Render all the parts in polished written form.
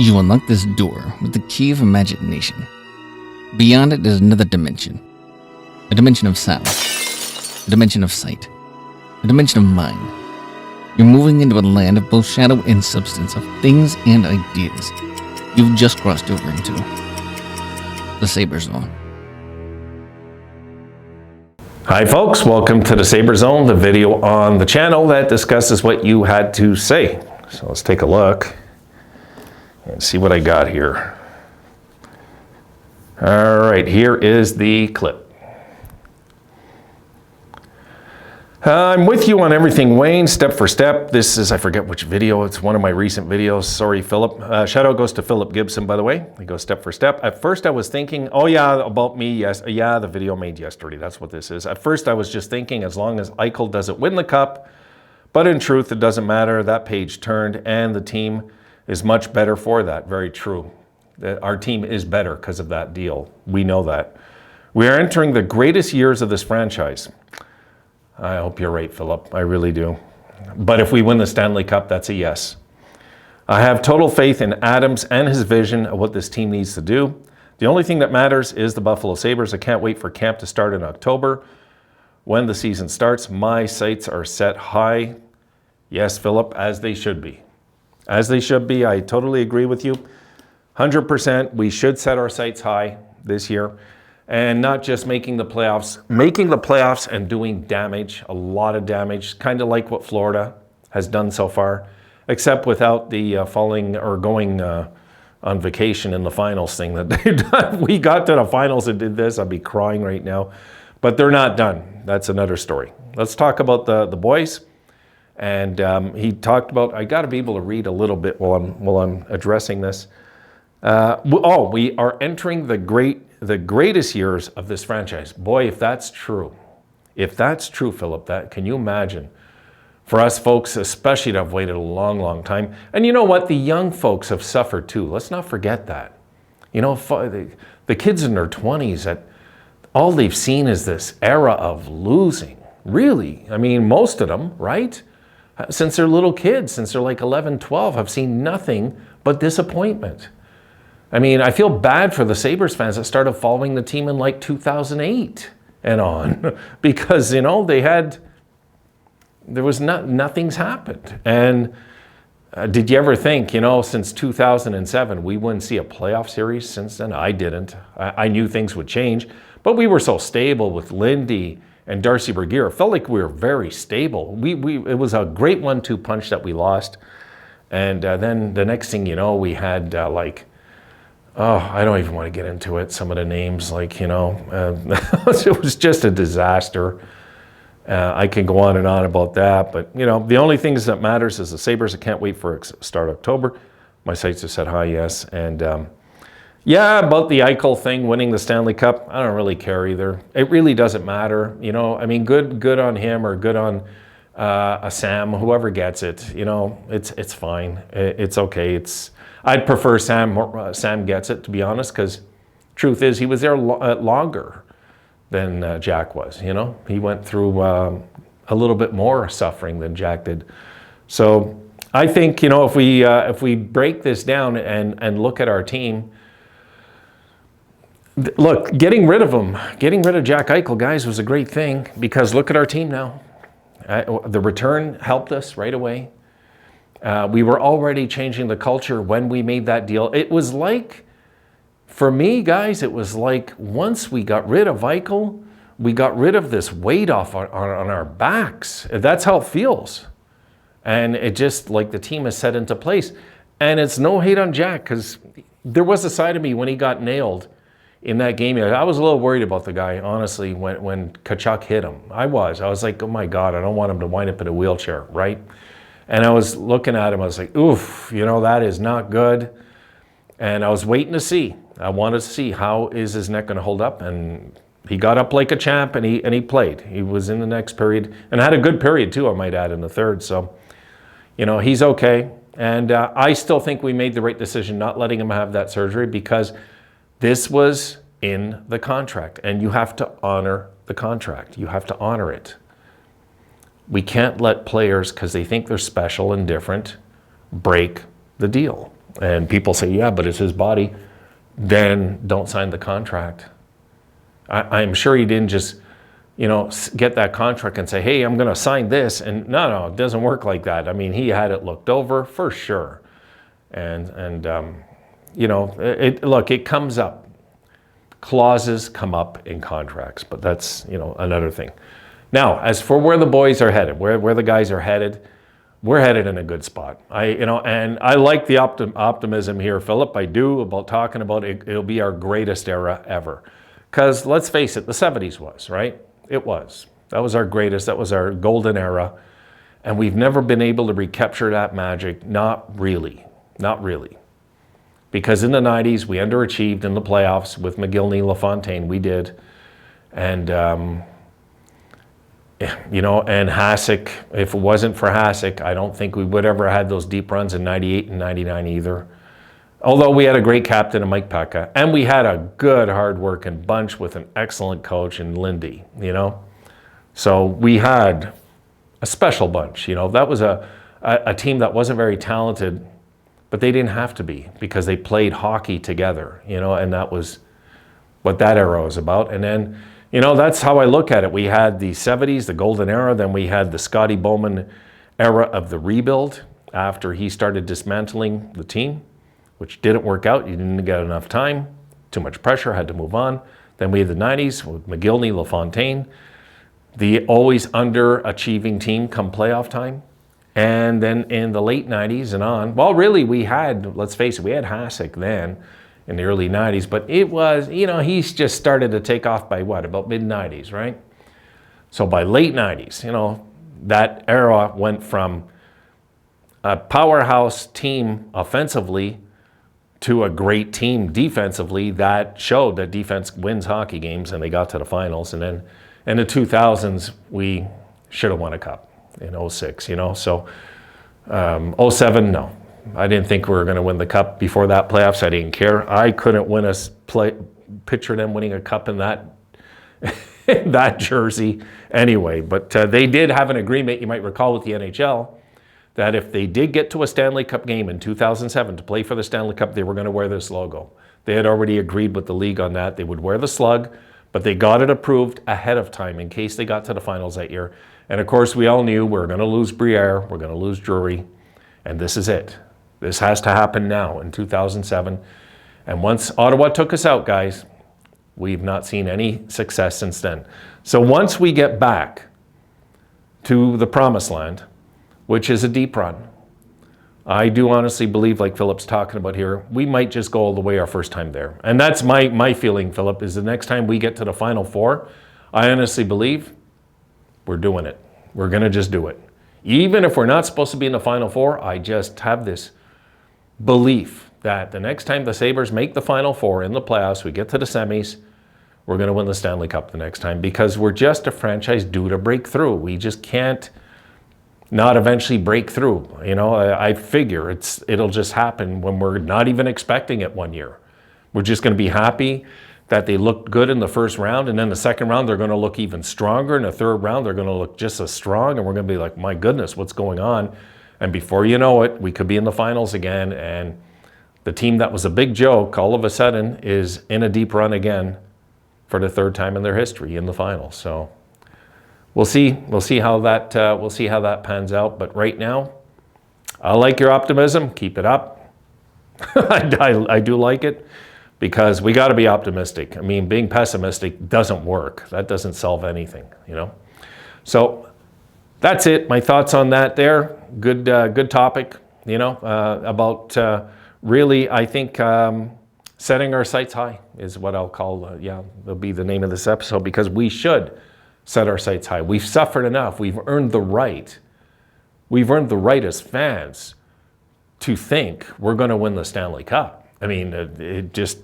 You unlock this door with the key of imagination. Beyond it is another dimension. A dimension of sound. A dimension of sight. A dimension of mind. You're moving into a land of both shadow and substance, of things and ideas. You've just crossed over into the Sabre Zone. Hi folks, welcome to the Sabre Zone, the video on the channel that discusses what you had to say. So let's take a look and see what I got here. All right, here is the clip. I'm with you on everything, Wayne, step for step. This is, I forget which video, it's one of my recent videos. Sorry, Philip. Shout out goes to Philip Gibson, by the way. He goes step for step. At first I was thinking, oh yeah, about me, yes. Yeah, the video made yesterday, that's what this is. At first I was just thinking, as long as Eichel doesn't win the cup, but in truth, it doesn't matter. That page turned and the team is much better for that. Very true. Our team is better because of that deal. We know that. We are entering the greatest years of this franchise. I hope you're right, Philip. I really do. But if we win the Stanley Cup, that's a yes. I have total faith in Adams and his vision of what this team needs to do. The only thing that matters is the Buffalo Sabres. I can't wait for camp to start in October. When the season starts, my sights are set high. Yes, Philip, as they should be. As they should be. I totally agree with you. 100%. We should set our sights high this year. And not just making the playoffs and doing damage, a lot of damage, kind of like what Florida has done so far, except without the falling or going on vacation in the finals thing that they've done. We got to the finals and did this. I'd be crying right now. But they're not done. That's another story. Let's talk about the boys. And he talked about, I got to be able to read a little bit while I'm addressing this. We are entering the greatest years of this franchise. Boy, if that's true, Philip, can you imagine? For us folks, especially to have waited a long, long time. And you know what? The young folks have suffered too. Let's not forget that. You know, the kids in their 20s, that all they've seen is this era of losing. Really. I mean, most of them, right? Since they're little kids, since they're like 11, 12, have seen nothing but disappointment. I mean, I feel bad for the Sabres fans that started following the team in like 2008 and on, because, you know, nothing's happened. And did you ever think, you know, since 2007, we wouldn't see a playoff series since then? I didn't. I knew things would change, but we were so stable with Lindy and Darcy Bergier. It felt like we were very stable. It was a great 1-2 punch that we lost. And then the next thing you know, we had I don't even want to get into it. Some of the names, like, you know, it was just a disaster. I can go on and on about that. But, you know, the only things that matters is the Sabres. I can't wait for start October. My sights are set high, yes. And, yeah, about the Eichel thing, winning the Stanley Cup, I don't really care either. It really doesn't matter. You know, I mean, good on him or good on a Sam, whoever gets it. You know, it's fine. It's okay. I'd prefer Sam gets it, to be honest, because truth is he was there longer than Jack was, you know. He went through a little bit more suffering than Jack did. So I think, you know, if we break this down and look at our team, look, getting rid of Jack Eichel, guys, was a great thing, because look at our team now. The return helped us right away. We were already changing the culture when we made that deal. It was like, for me, guys, it was like once we got rid of Eichel, we got rid of this weight off on our backs. That's how it feels. And it just, like, the team is set into place. And it's no hate on Jack, because there was a side of me when he got nailed in that game. I was a little worried about the guy, honestly, when Tkachuk hit him. I was like, oh my God, I don't want him to wind up in a wheelchair, right? And I was looking at him, I was like, oof, you know, that is not good. And I was waiting to see. I wanted to see, how is his neck going to hold up? And he got up like a champ, and he played. He was in the next period, and had a good period too, I might add, in the third. So, you know, he's okay. And I still think we made the right decision not letting him have that surgery, because this was in the contract, and you have to honor the contract. You have to honor it. We can't let players, because they think they're special and different, break the deal. And people say, yeah, but it's his body. Then don't sign the contract. I'm sure he didn't just, get that contract and say, hey, I'm going to sign this. And no, it doesn't work like that. I mean, he had it looked over for sure. And look, it comes up. Clauses come up in contracts, but that's, another thing. Now, as for where the boys are headed, where the guys are headed, we're headed in a good spot. And I like the optimism here, Philip. I do, about talking about it. It'll be our greatest era ever. Because let's face it, the 70s was, right? It was. That was our greatest. That was our golden era. And we've never been able to recapture that magic. Not really. Not really. Because in the 90s, we underachieved in the playoffs with McGillney, LaFontaine. We did. And, and Hasek, if it wasn't for Hasek, I don't think we would ever had those deep runs in 98 and 99 either. Although we had a great captain in Mike Pekka, and we had a good, hard-working bunch with an excellent coach in Lindy, So we had a special bunch, That was a team that wasn't very talented, but they didn't have to be because they played hockey together, and that was what that era was about. And then, that's how I look at it. We had the 70s, the golden era, then we had the Scotty Bowman era of the rebuild after he started dismantling the team, which didn't work out. You didn't get enough time, too much pressure, had to move on. Then we had the 90s with McGillney, LaFontaine, the always underachieving team come playoff time. And then in the late 90s and on, well, really we had, let's face it, we had Hasek then in the early 90s, but it was, he's just started to take off by about mid-90s, right? So by late 90s, that era went from a powerhouse team offensively to a great team defensively that showed that defense wins hockey games, and they got to the finals. And then in the 2000s, we should have won a cup in 06, So 07, no. I didn't think we were going to win the cup before that playoffs. I didn't care. I couldn't picture them winning a cup in that that jersey anyway. But they did have an agreement, you might recall, with the NHL, that if they did get to a Stanley Cup game in 2007 to play for the Stanley Cup, they were going to wear this logo. They had already agreed with the league on that. They would wear the slug, but they got it approved ahead of time in case they got to the finals that year. And of course, we all knew we're going to lose Briere, we're going to lose Drury, and this is it. This has to happen now in 2007. And once Ottawa took us out, guys, we've not seen any success since then. So once we get back to the promised land, which is a deep run, I do honestly believe, like Philip's talking about here, we might just go all the way our first time there. And that's my feeling, Philip, is the next time we get to the Final Four, I honestly believe we're doing it. We're going to just do it. Even if we're not supposed to be in the Final Four, I just have this belief that the next time the Sabres make the Final Four in the playoffs, we get to the semis, we're going to win the Stanley Cup the next time, because we're just a franchise due to break through. We just can't not eventually break through. I figure it'll just happen when we're not even expecting it one year. We're just going to be happy that they looked good in the first round, and then the second round they're going to look even stronger, and the third round they're going to look just as strong, and we're going to be like, my goodness, what's going on? And before you know it, we could be in the finals again, and the team that was a big joke all of a sudden is in a deep run again for the third time in their history in the finals. So we'll see how that pans out. But right now, I like your optimism. Keep it up. I do like it, because we got to be optimistic. I mean, being pessimistic doesn't work. That doesn't solve anything, So that's it. My thoughts on that there. Good topic, about really, I think, setting our sights high is what I'll call, that'll be the name of this episode, because we should set our sights high. We've suffered enough. We've earned the right. We've earned the right as fans to think we're going to win the Stanley Cup. I mean, it just,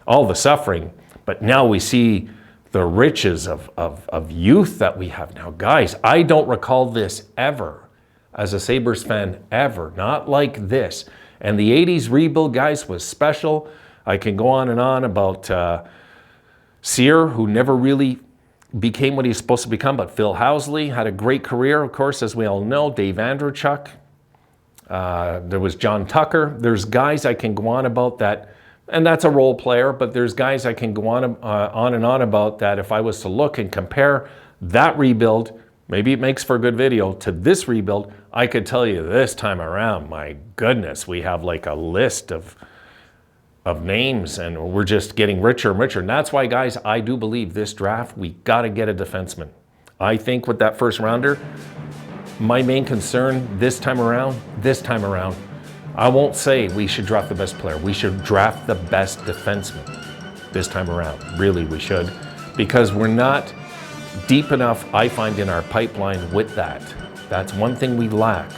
all the suffering, but now we see the riches of youth that we have now. Guys, I don't recall this ever as a Sabres fan, ever. Not like this. And the 80s rebuild, guys, was special. I can go on and on about Sear, who never really became what he's supposed to become, but Phil Housley had a great career, of course, as we all know. Dave Andreychuk, There was John Tucker. There's guys I can go on about that, and that's a role player, but there's guys I can go on and on about that if I was to look and compare that rebuild, maybe it makes for a good video, to this rebuild, I could tell you this time around, my goodness, we have like a list of names, and we're just getting richer and richer. And that's why, guys, I do believe this draft, we got to get a defenseman. I think with that first rounder, my main concern this time around, I won't say we should draft the best player. We should draft the best defenseman this time around. Really, we should. Because we're not deep enough, I find, in our pipeline with that. That's one thing we lack,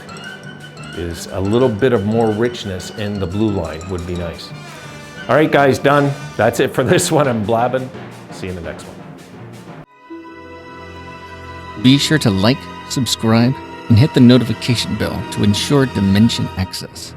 is a little bit of more richness in the blue line would be nice. All right, guys, done. That's it for this one. I'm blabbing. See you in the next one. Be sure to like, subscribe, and hit the notification bell to ensure Dimension access.